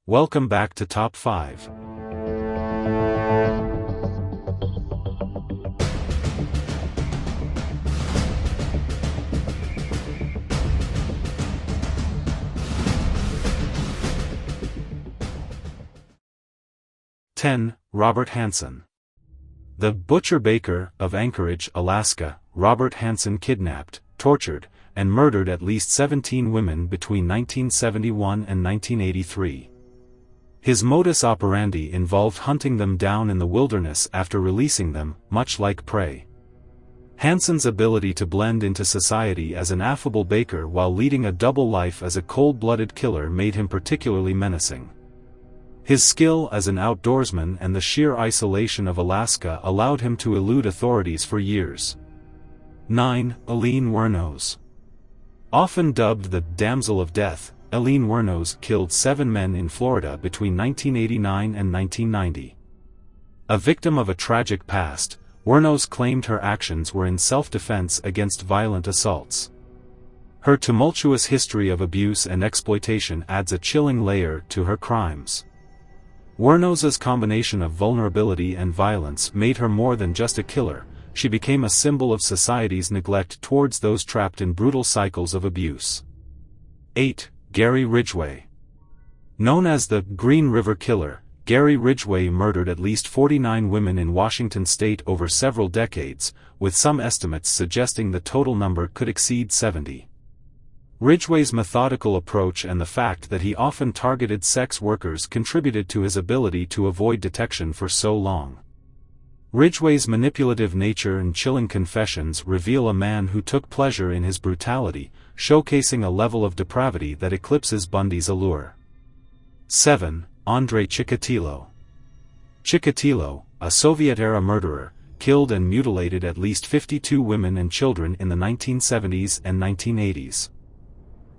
Welcome back to Top 5. Robert Hansen. The Butcher Baker of Anchorage, Alaska, Robert Hansen kidnapped, tortured, and murdered at least 17 women between 1971 and 1983. His modus operandi involved hunting them down in the wilderness after releasing them, much like prey. Hansen's ability to blend into society as an affable baker while leading a double life as a cold-blooded killer made him particularly menacing. His skill as an outdoorsman and the sheer isolation of Alaska allowed him to elude authorities for years. 9. Eileen Wuornos. Often dubbed the Damsel of Death, Eileen Wuornos killed 7 men in Florida between 1989 and 1990. A victim of a tragic past, Wuornos claimed her actions were in self-defense against violent assaults. Her tumultuous history of abuse and exploitation adds a chilling layer to her crimes. Wuornos's combination of vulnerability and violence made her more than just a killer. She became a symbol of society's neglect towards those trapped in brutal cycles of abuse. 8. Gary Ridgway. Known as the Green River Killer, Gary Ridgway murdered at least 49 women in Washington state over several decades, with some estimates suggesting the total number could exceed 70. Ridgway's methodical approach and the fact that he often targeted sex workers contributed to his ability to avoid detection for so long. Ridgway's manipulative nature and chilling confessions reveal a man who took pleasure in his brutality, showcasing a level of depravity that eclipses Bundy's allure. 7. Andrei Chikatilo. Chikatilo, a Soviet-era murderer, killed and mutilated at least 52 women and children in the 1970s and 1980s.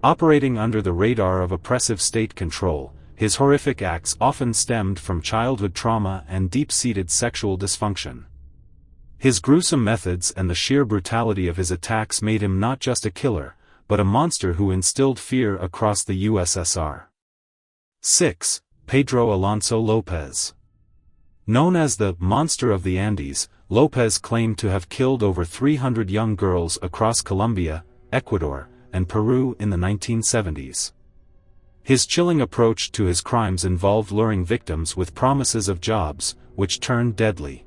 Operating under the radar of oppressive state control, his horrific acts often stemmed from childhood trauma and deep-seated sexual dysfunction. His gruesome methods and the sheer brutality of his attacks made him not just a killer, but a monster who instilled fear across the USSR. 6. Pedro Alonso Lopez. Known as the Monster of the Andes, Lopez claimed to have killed over 300 young girls across Colombia, Ecuador, and Peru in the 1970s. His chilling approach to his crimes involved luring victims with promises of jobs, which turned deadly.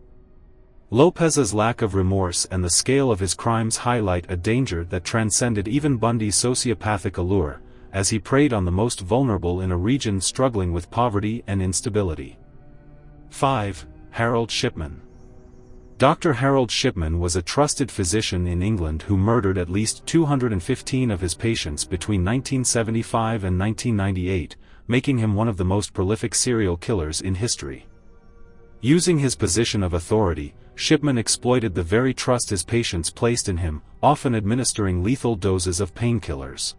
Lopez's lack of remorse and the scale of his crimes highlight a danger that transcended even Bundy's sociopathic allure, as he preyed on the most vulnerable in a region struggling with poverty and instability. 5. Harold Shipman. Dr. Harold Shipman was a trusted physician in England who murdered at least 215 of his patients between 1975 and 1998, making him one of the most prolific serial killers in history. Using his position of authority, Shipman exploited the very trust his patients placed in him, often administering lethal doses of painkillers.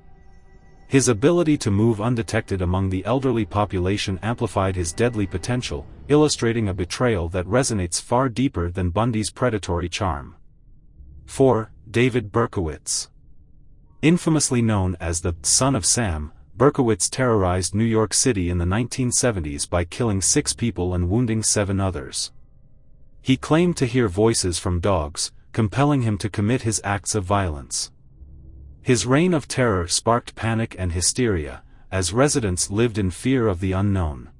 His ability to move undetected among the elderly population amplified his deadly potential, illustrating a betrayal that resonates far deeper than Bundy's predatory charm. 4. David Berkowitz. Infamously known as the Son of Sam, Berkowitz terrorized New York City in the 1970s by killing 6 people and wounding 7 others. He claimed to hear voices from dogs, compelling him to commit his acts of violence. His reign of terror sparked panic and hysteria, as residents lived in fear of the unknown.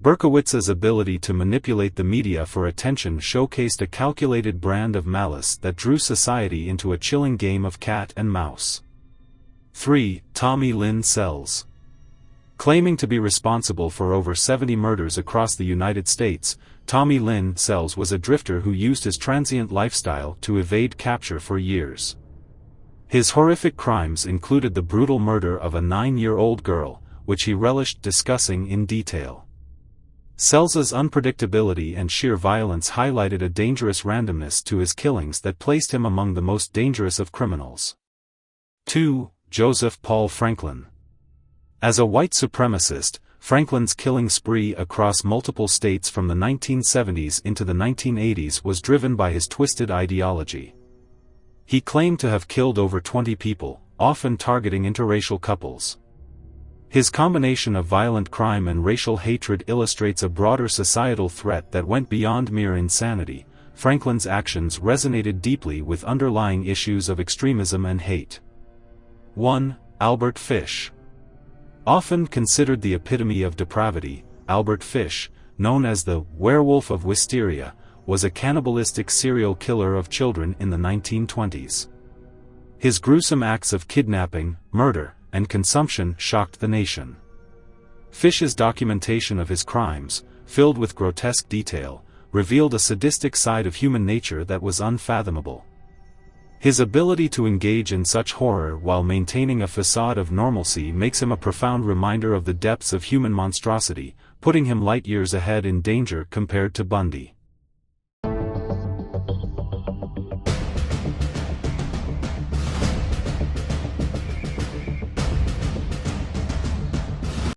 Berkowitz's ability to manipulate the media for attention showcased a calculated brand of malice that drew society into a chilling game of cat and mouse. 3. Tommy Lynn Sells. Claiming to be responsible for over 70 murders across the United States, Tommy Lynn Sells was a drifter who used his transient lifestyle to evade capture for years. His horrific crimes included the brutal murder of a 9-year-old girl, which he relished discussing in detail. Sells's unpredictability and sheer violence highlighted a dangerous randomness to his killings that placed him among the most dangerous of criminals. 2. Joseph Paul Franklin. As a white supremacist, Franklin's killing spree across multiple states from the 1970s into the 1980s was driven by his twisted ideology. He claimed to have killed over 20 people, often targeting interracial couples. His combination of violent crime and racial hatred illustrates a broader societal threat that went beyond mere insanity. Franklin's actions resonated deeply with underlying issues of extremism and hate. 1. Albert Fish. Often considered the epitome of depravity, Albert Fish, known as the Werewolf of Wisteria, was a cannibalistic serial killer of children in the 1920s. His gruesome acts of kidnapping, murder, and consumption shocked the nation. Fish's documentation of his crimes, filled with grotesque detail, revealed a sadistic side of human nature that was unfathomable. His ability to engage in such horror while maintaining a facade of normalcy makes him a profound reminder of the depths of human monstrosity, putting him light years ahead in danger compared to Bundy.